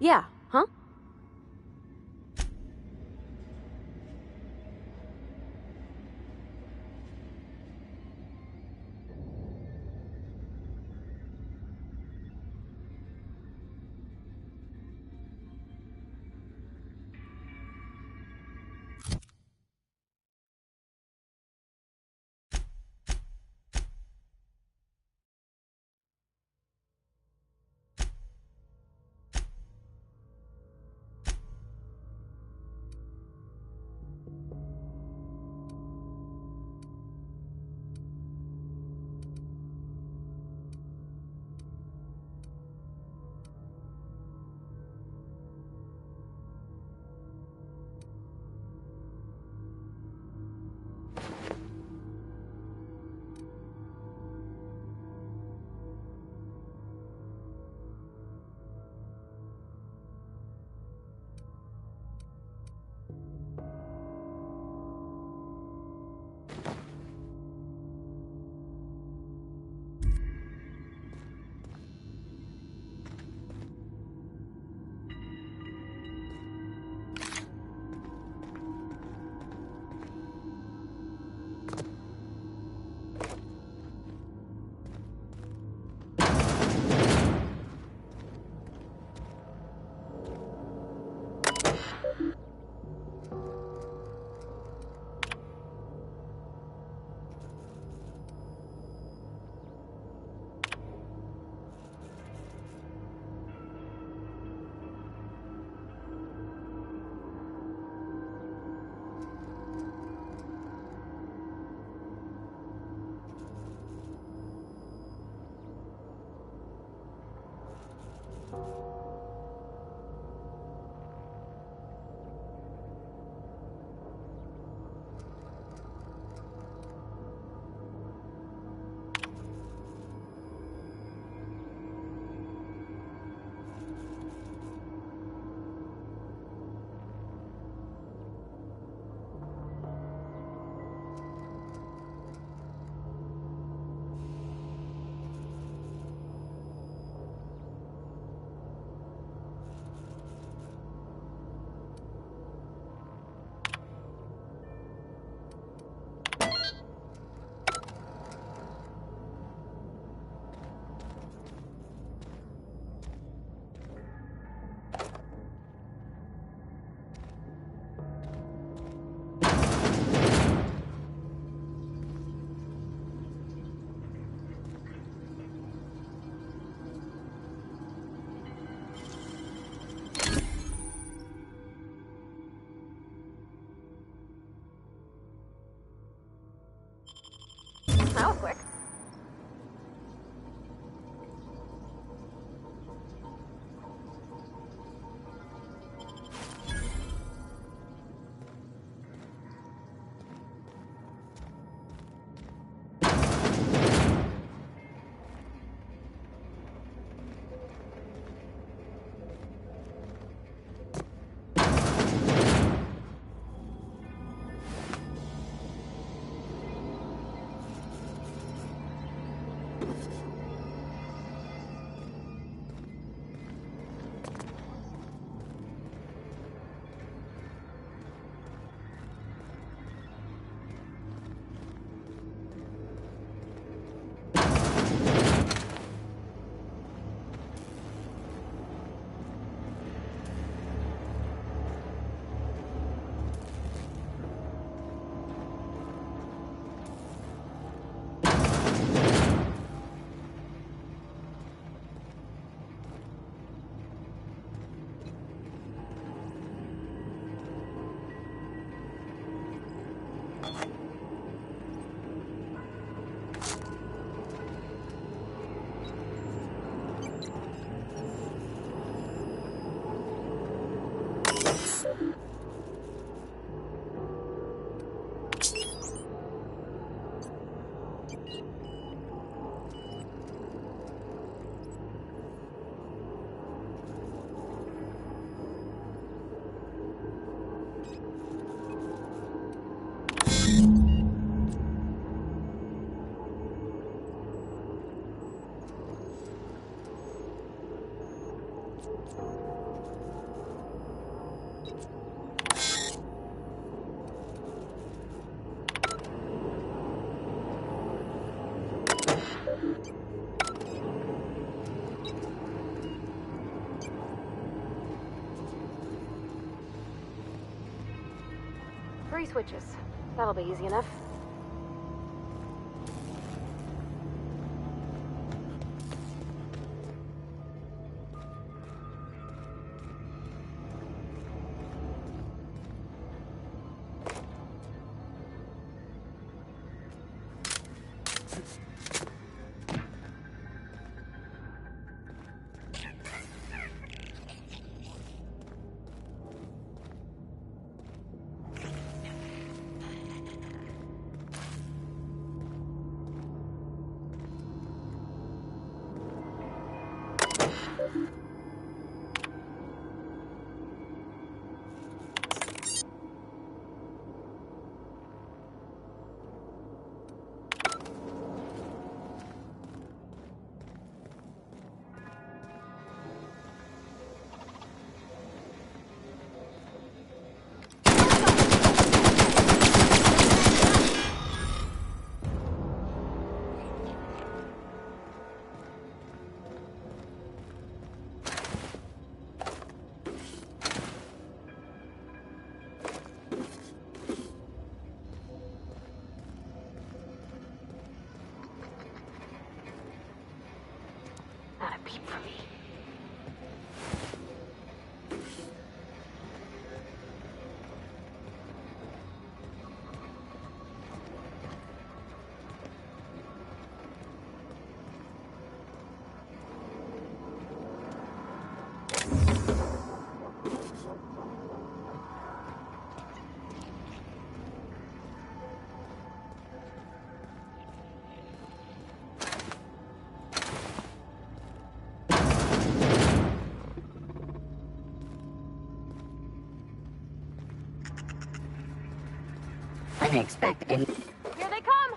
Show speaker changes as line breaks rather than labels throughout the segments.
Yeah, huh? That was quick. 3 switches. That'll be easy enough. Not a peep from me.
Unexpected.
Here they come!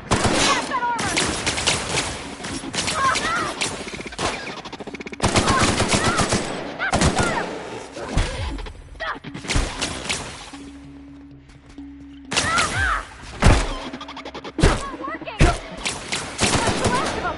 Catch that armor! Not working! That's the rest of them!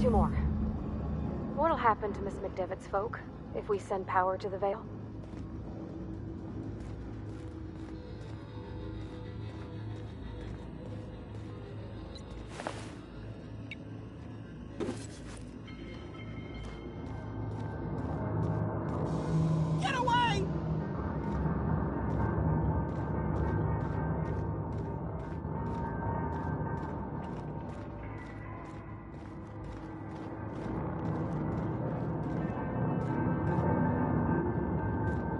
Two more. What'll happen to Miss McDevitt's folk if we send power to the Vale?
Get away!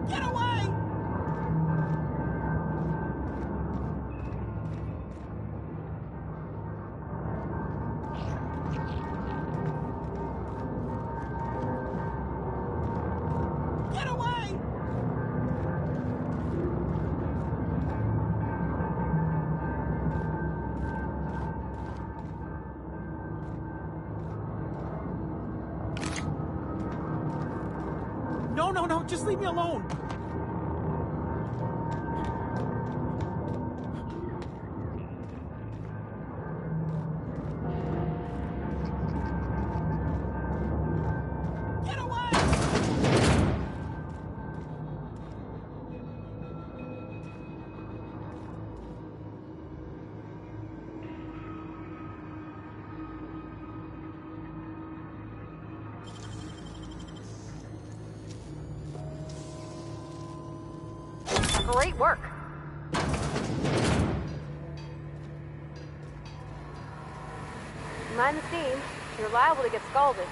Get away! Get away! No, no, no, just leave me alone. Get away!
Great work. Mind the steam. You're liable to get scalded.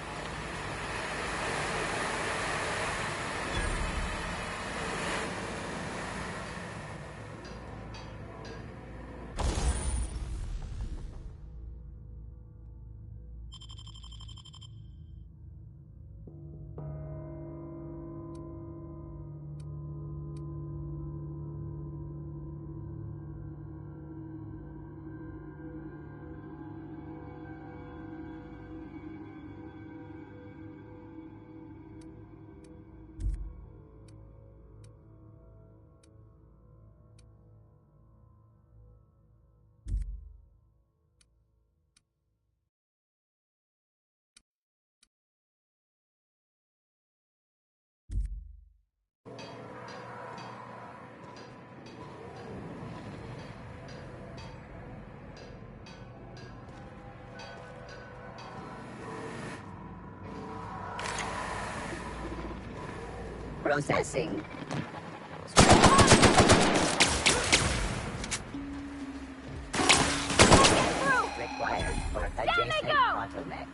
Processing. Required for adjacent bottleneck.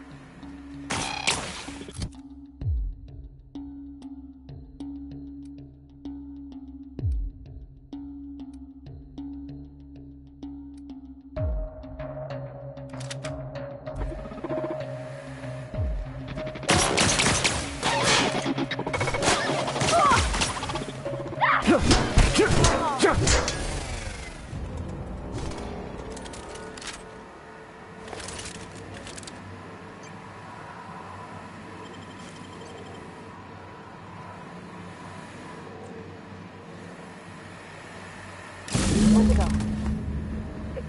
Where'd it go?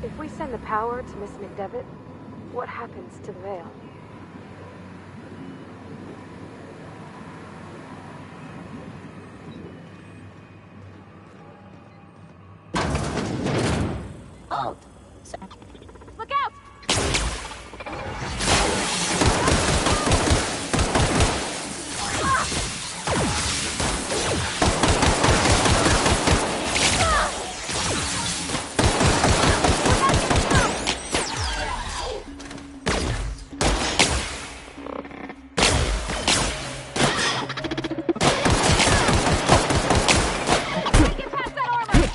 If we send the power to Miss McDevitt, what happens to the veil?
Alt.
Look out! Get past that armor!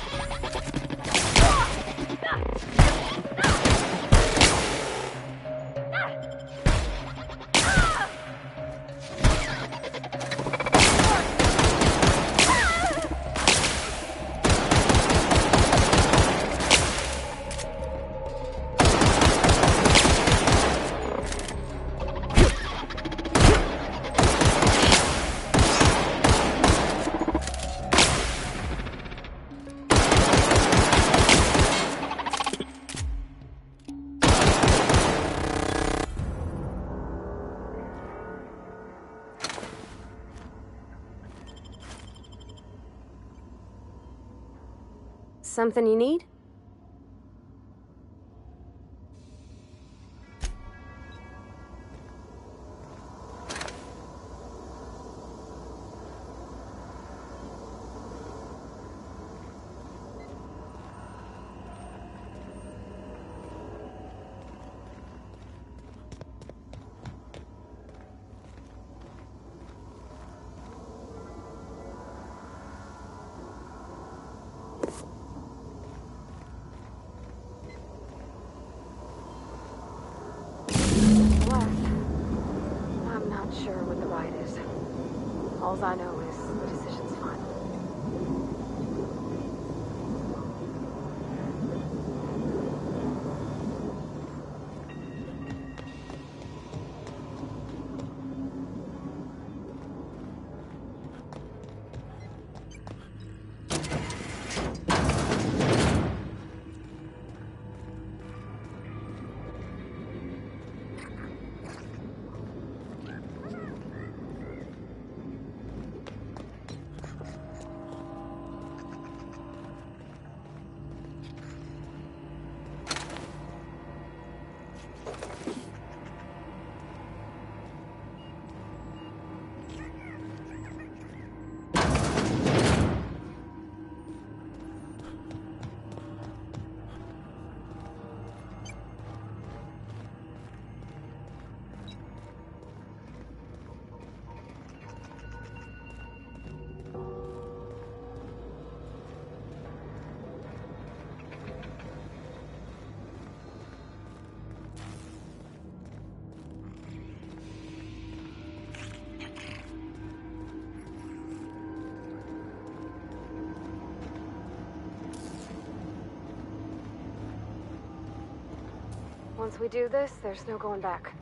Something you need? I'm not sure what the right is. All I know is the decision's final. Once we do this, there's no going back.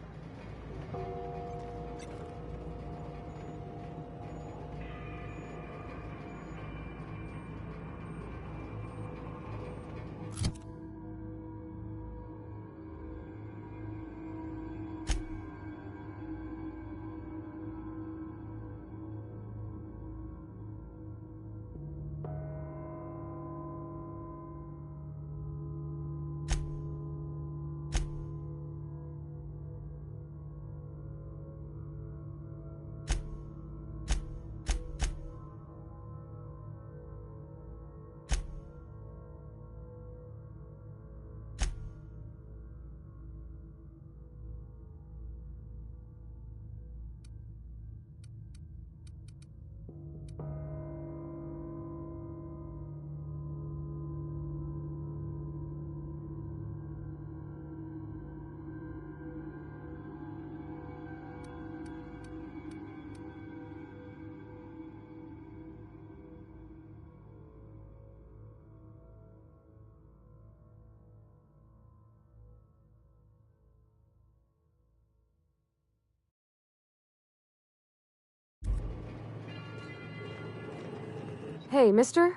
Hey, mister?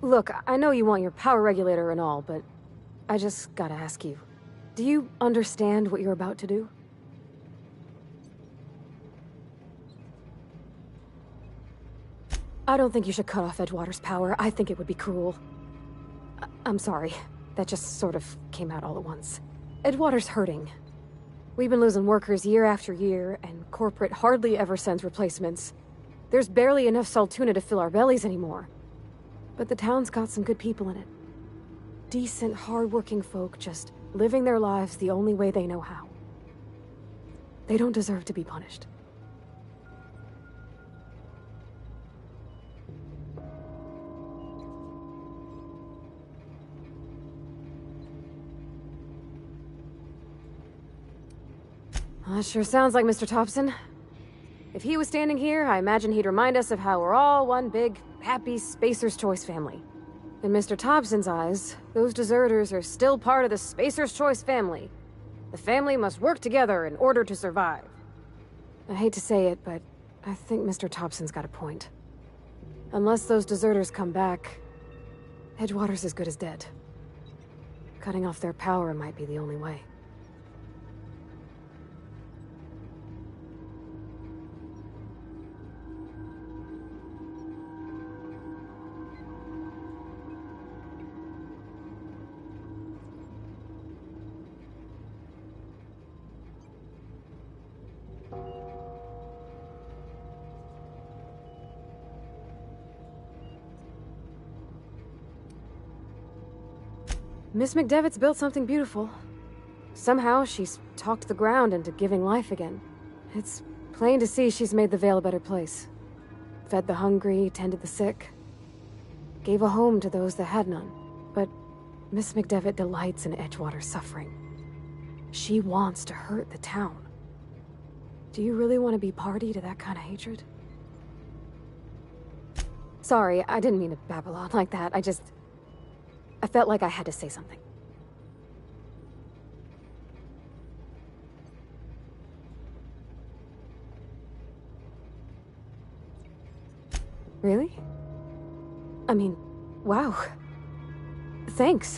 Look, I know you want your power regulator and all, but I just gotta ask you. Do you understand what you're about to do? I don't think you should cut off Edgewater's power. I think it would be cruel. I'm sorry. That just sort of came out all at once. Edgewater's hurting. We've been losing workers year after year, and corporate hardly ever sends replacements. There's barely enough Saltuna to fill our bellies anymore. But the town's got some good people in it. Decent, hard-working folk just living their lives the only way they know how. They don't deserve to be punished. That sure sounds like Mr. Thompson. If he was standing here, I imagine he'd remind us of how we're all one big, happy Spacer's Choice family. In Mr. Thompson's eyes, those deserters are still part of the Spacer's Choice family. The family must work together in order to survive. I hate to say it, but I think Mr. Thompson's got a point. Unless those deserters come back, Edgewater's as good as dead. Cutting off their power might be the only way. Miss McDevitt's built something beautiful. Somehow, she's talked the ground into giving life again. It's plain to see she's made the Vale a better place. Fed the hungry, tended the sick. Gave a home to those that had none. But Miss McDevitt delights in Edgewater's suffering. She wants to hurt the town. Do you really want to be party to that kind of hatred? Sorry, I didn't mean to babble on like that. I felt like I had to say something. Really? I mean, wow. Thanks.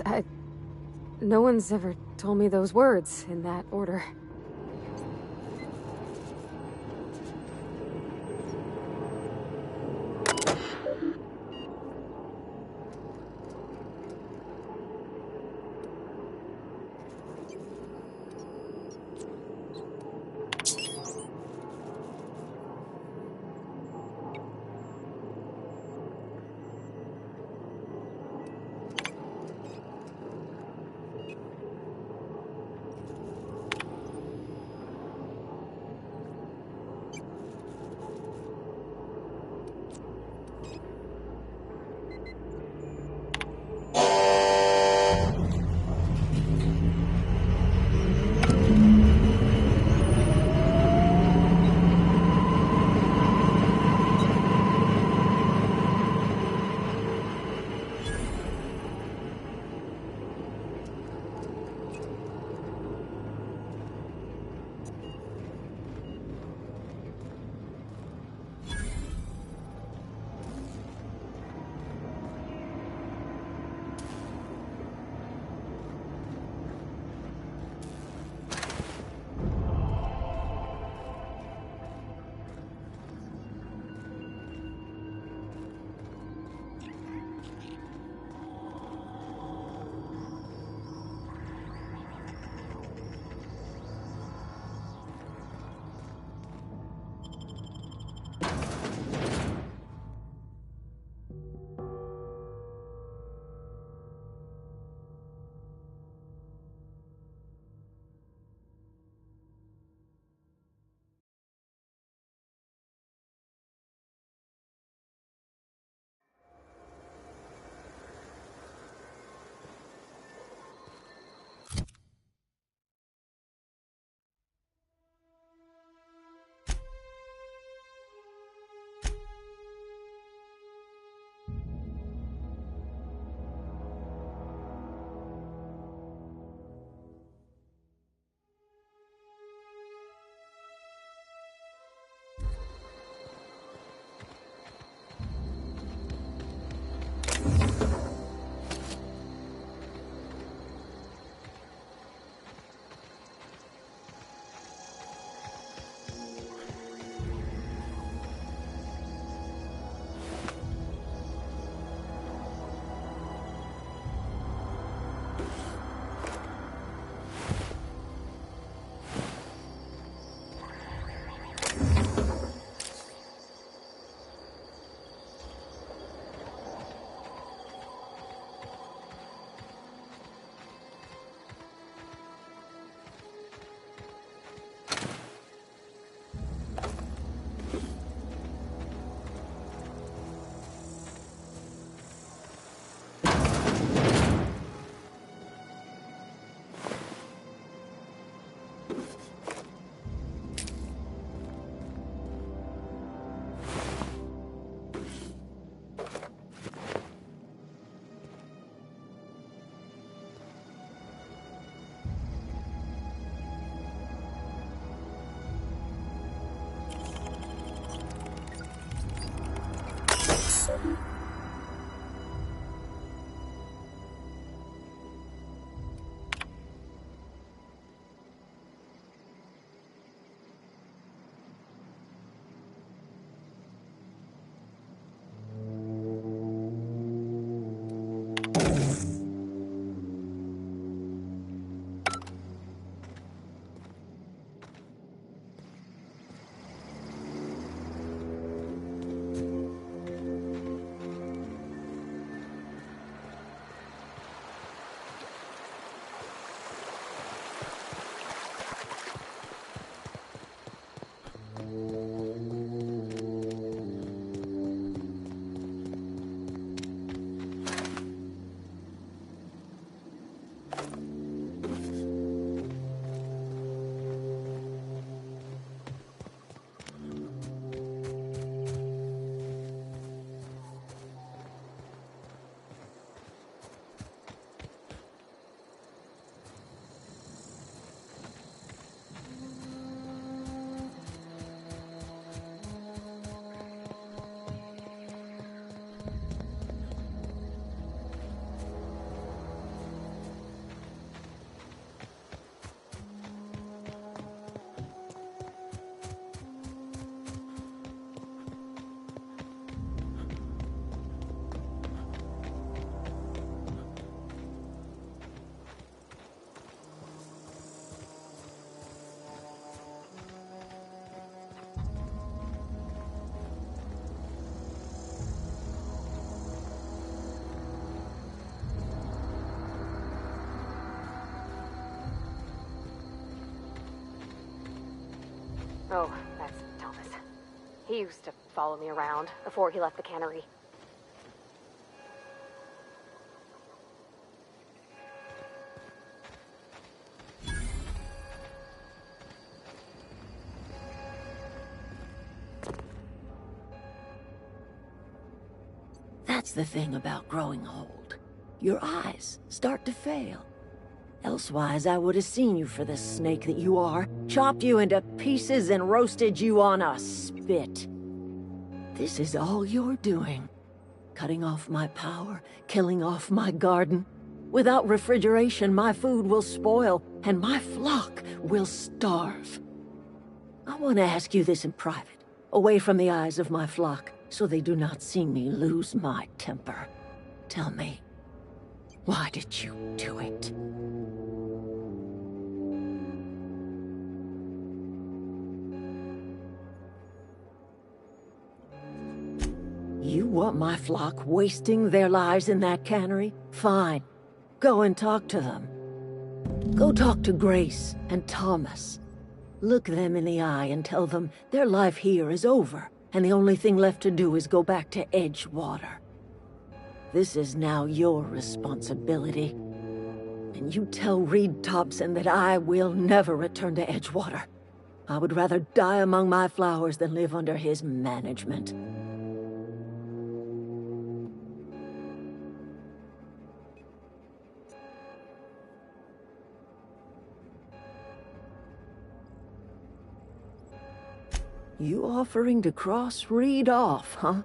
No one's ever told me those words in that order. Oh, that's Thomas. He used to follow me around before he left the cannery.
That's the thing about growing old. Your eyes start to fail. Elsewise, I would have seen you for the snake that you are, chopped you into pieces and roasted you on a spit. This is all you're doing. Cutting off my power, killing off my garden. Without refrigeration, my food will spoil, and my flock will starve. I want to ask you this in private, away from the eyes of my flock, so they do not see me lose my temper. Tell me, why did you do it? You want my flock wasting their lives in that cannery? Fine. Go and talk to them. Go talk to Grace and Thomas. Look them in the eye and tell them their life here is over, and the only thing left to do is go back to Edgewater. This is now your responsibility. And you tell Reed Thompson that I will never return to Edgewater. I would rather die among my flowers than live under his management. You offering to cross Reed off, huh?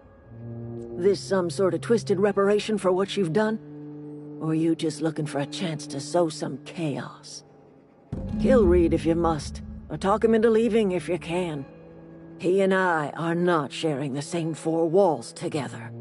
This some sort of twisted reparation for what you've done? Or you just looking for a chance to sow some chaos? Kill Reed if you must, or talk him into leaving if you can. He and I are not sharing the same four walls together.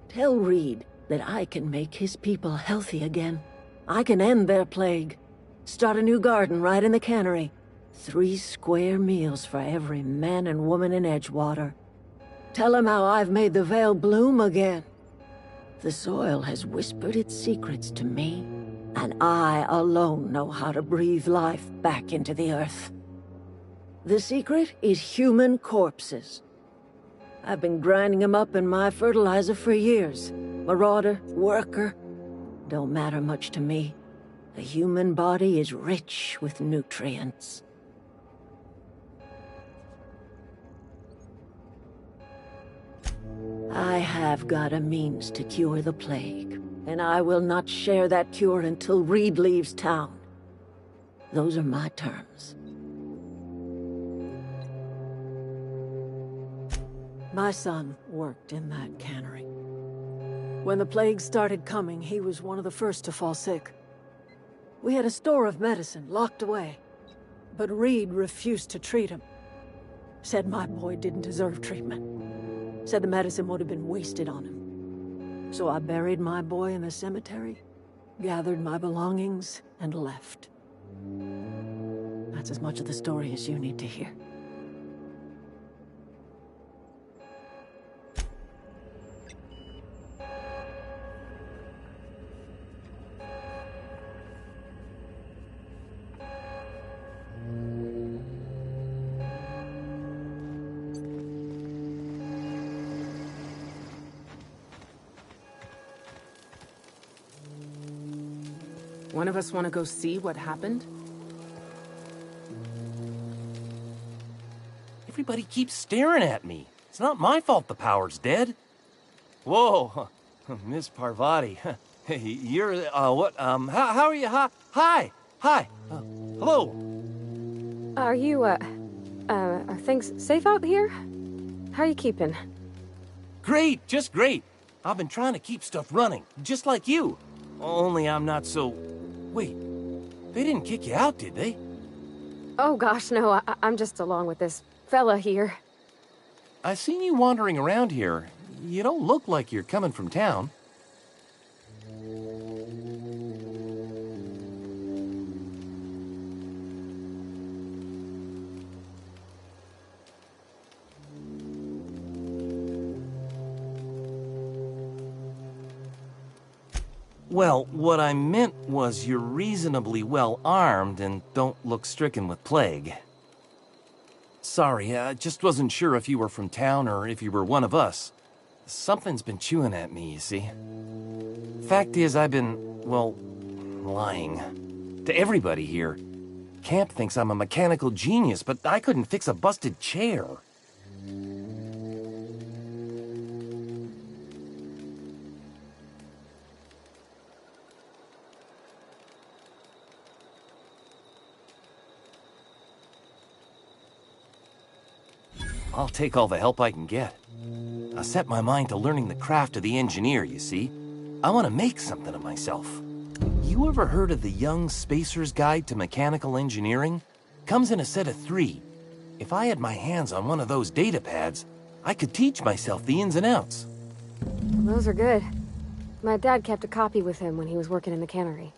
Tell Reed that I can make his people healthy again. I can end their plague. Start a new garden right in the cannery. 3 square meals for every man and woman in Edgewater. Tell him how I've made the Vale bloom again. The soil has whispered its secrets to me, and I alone know how to breathe life back into the earth. The secret is human corpses. I've been grinding them up in my fertilizer for years. Marauder, worker, don't matter much to me. The human body is rich with nutrients. I have got a means to cure the plague. And I will not share that cure until Reed leaves town. Those are my terms. My son worked in that cannery. When the plague started coming, he was one of the first to fall sick. We had a store of medicine locked away, but Reed refused to treat him. Said my boy didn't deserve treatment. Said the medicine would have been wasted on him. So I buried my boy in the cemetery, gathered my belongings, and left. That's as much of the story as you need to hear.
One of us want to go see what happened?
Everybody keeps staring at me. It's not my fault the power's dead. Whoa, Miss Parvati. Hey, you're, what, how are you? Hi, hello.
Are you, are things safe out here? How are you keeping?
Great, just great. I've been trying to keep stuff running, just like you. Only I'm not so... Wait, they didn't kick you out, did they?
Oh gosh, no, I'm just along with this fella here.
I seen you wandering around here. You don't look like you're coming from town. Well, what I meant was you're reasonably well armed and don't look stricken with plague. Sorry, I just wasn't sure if you were from town or if you were one of us. Something's been chewing at me, you see. Fact is, I've been, well, lying. To everybody here. Camp thinks I'm a mechanical genius, but I couldn't fix a busted chair. I'll take all the help I can get. I set my mind to learning the craft of the engineer, you see. I want to make something of myself. You ever heard of the Young Spacer's Guide to Mechanical Engineering? Comes in a set of 3. If I had my hands on one of those data pads, I could teach myself the ins and outs.
Those are good. My dad kept a copy with him when he was working in the cannery.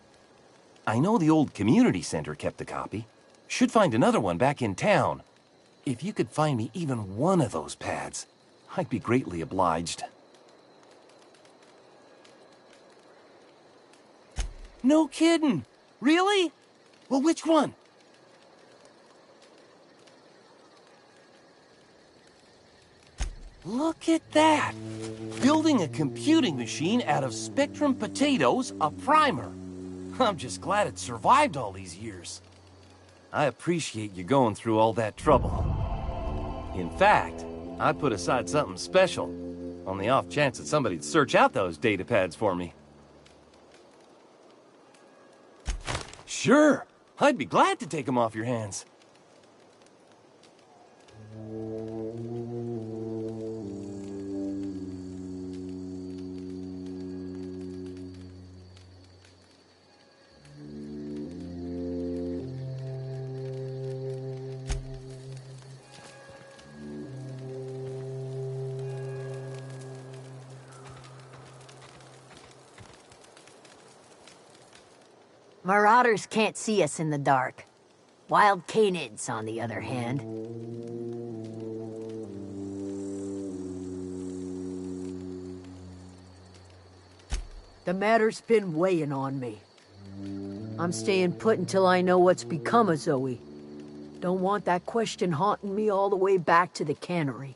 I know the old community center kept a copy. Should find another one back in town. If you could find me even one of those pads, I'd be greatly obliged. No kidding! Really? Well, which one? Look at that! Building a computing machine out of Spectrum potatoes, a primer. I'm just glad it survived all these years. I appreciate you going through all that trouble. In fact, I put aside something special, on the off chance that somebody'd search out those data pads for me. Sure, I'd be glad to take them off your hands.
Marauders can't see us in the dark. Wild canids, on the other hand. The matter's been weighing on me. I'm staying put until I know what's become of Zoe. Don't want that question haunting me all the way back to the cannery.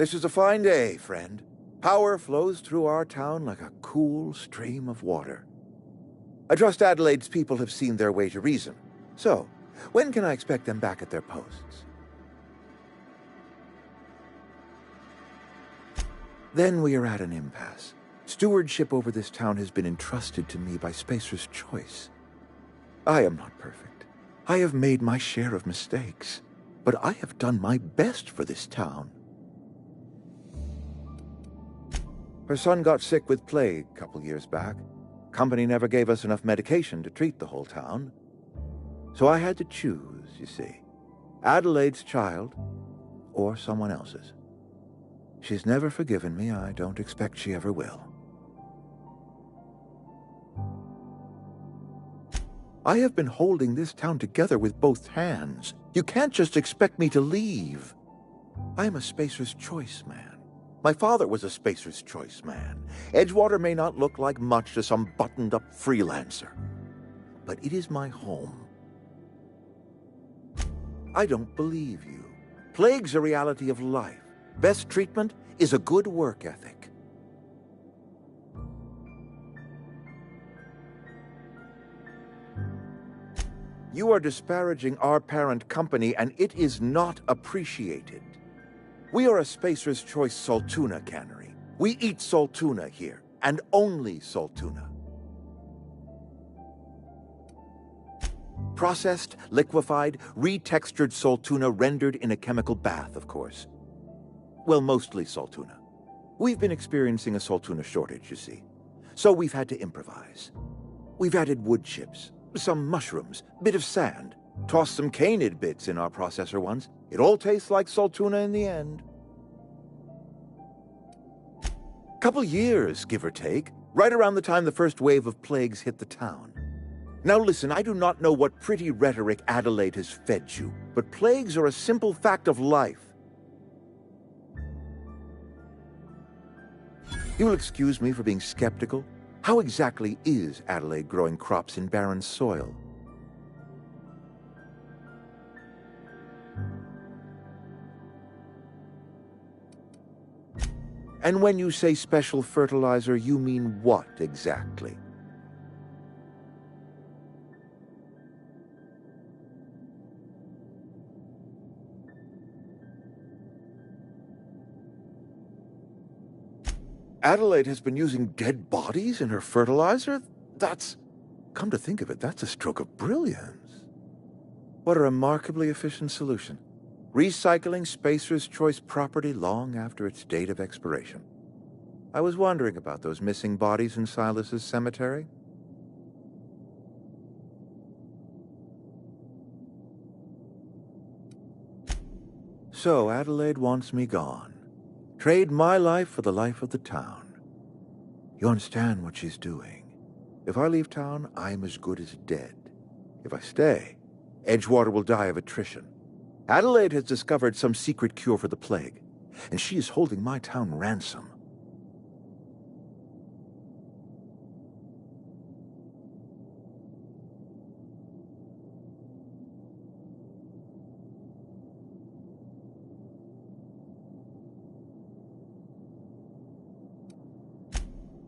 This is a fine day, friend. Power flows through our town like a cool stream of water. I trust Adelaide's people have seen their way to reason. So, when can I expect them back at their posts? Then we are at an impasse. Stewardship over this town has been entrusted to me by Spacer's choice. I am not perfect. I have made my share of mistakes. But I have done my best for this town. Her son got sick with plague a couple years back. Company never gave us enough medication to treat the whole town. So I had to choose, you see. Adelaide's child or someone else's. She's never forgiven me. I don't expect she ever will. I have been holding this town together with both hands. You can't just expect me to leave. I am a Spacer's Choice man. My father was a Spacer's Choice man. Edgewater may not look like much to some buttoned-up freelancer, but it is my home. I don't believe you. Plague's a reality of life. Best treatment is a good work ethic. You are disparaging our parent company, and it is not appreciated. We are a Spacer's Choice Saltuna cannery. We eat saltuna here, and only saltuna. Processed, liquefied, retextured saltuna rendered in a chemical bath, of course. Well, mostly saltuna. We've been experiencing a saltuna shortage, you see. So we've had to improvise. We've added wood chips, some mushrooms, bit of sand, tossed some canid bits in our processor once. It all tastes like saltuna in the end. Couple years, give or take, right around the time the first wave of plagues hit the town. Now listen, I do not know what pretty rhetoric Adelaide has fed you, but plagues are a simple fact of life. You will excuse me for being skeptical. How exactly is Adelaide growing crops in barren soil? And when you say special fertilizer, you mean what exactly? Adelaide has been using dead bodies in her fertilizer? That's... come to think of it, that's a stroke of brilliance. What a remarkably efficient solution. recycling Spacer's Choice property long after its date of expiration. I was wondering about those missing bodies in Silas's cemetery. So Adelaide wants me gone. Trade my life for the life of the town. You understand what she's doing. If I leave town, I'm as good as dead. If I stay, Edgewater will die of attrition. Adelaide has discovered some secret cure for the plague, and she is holding my town ransom.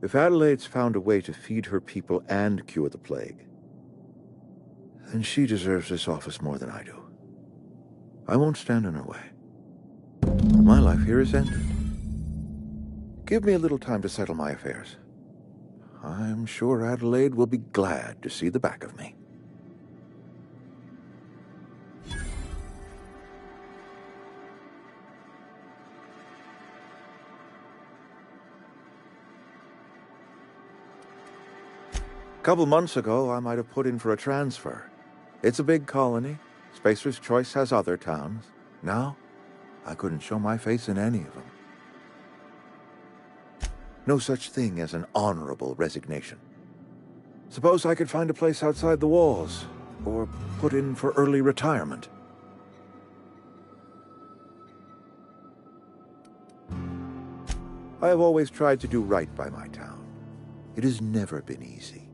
If Adelaide's found a way to feed her people and cure the plague, then she deserves this office more than I do. I won't stand in her way. My life here is ended. Give me a little time to settle my affairs. I'm sure Adelaide will be glad to see the back of me. A couple months ago, I might have put in for a transfer. It's a big colony. Spacer's Choice has other towns. Now, I couldn't show my face in any of them. No such thing as an honorable resignation. Suppose I could find a place outside the walls, or put in for early retirement. I have always tried to do right by my town. It has never been easy.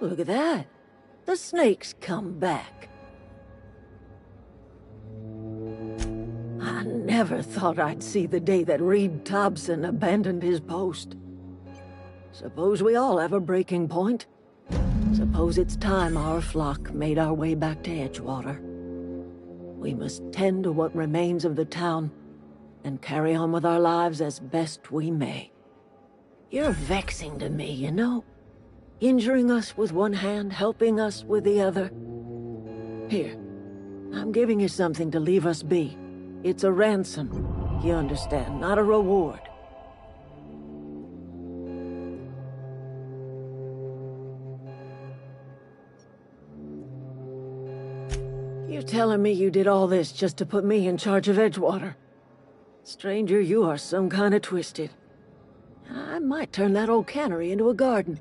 Look at that. The snake's come back. I never thought I'd see the day that Reed Thompson abandoned his post. Suppose we all have a breaking point. Suppose it's time our flock made our way back to Edgewater. We must tend to what remains of the town and carry on with our lives as best we may. You're vexing to me, you know? Injuring us with one hand, helping us with the other. Here, I'm giving you something to leave us be. It's a ransom, you understand, not a reward. You telling me you did all this just to put me in charge of Edgewater? Stranger, you are some kind of twisted. I might turn that old cannery into a garden.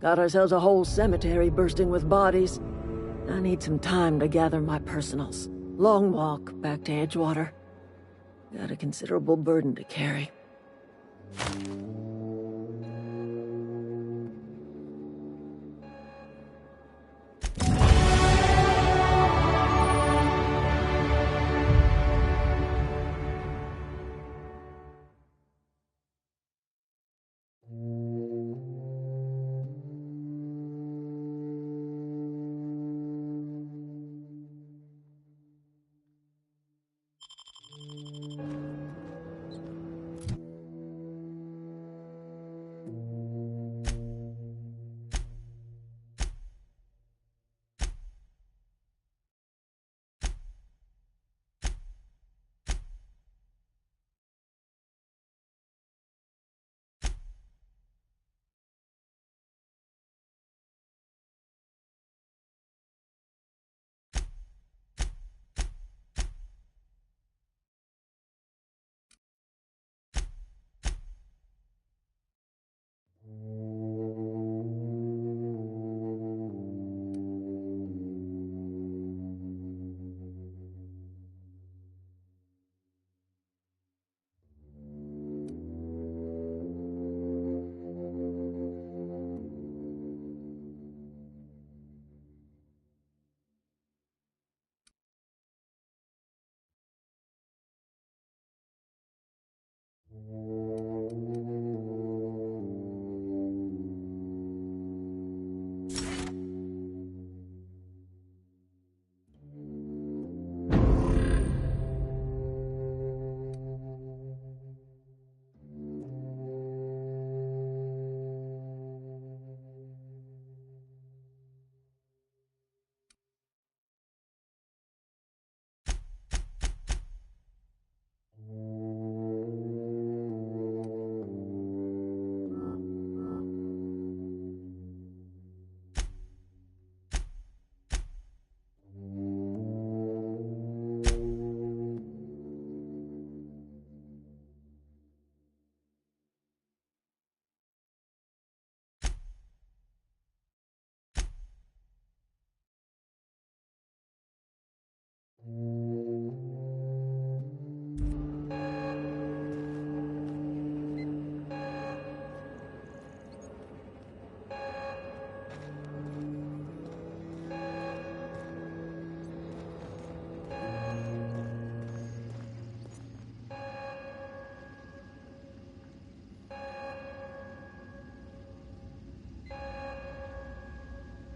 Got ourselves a whole cemetery bursting with bodies. I need some time to gather my personals. Long walk back to Edgewater. Got a considerable burden to carry.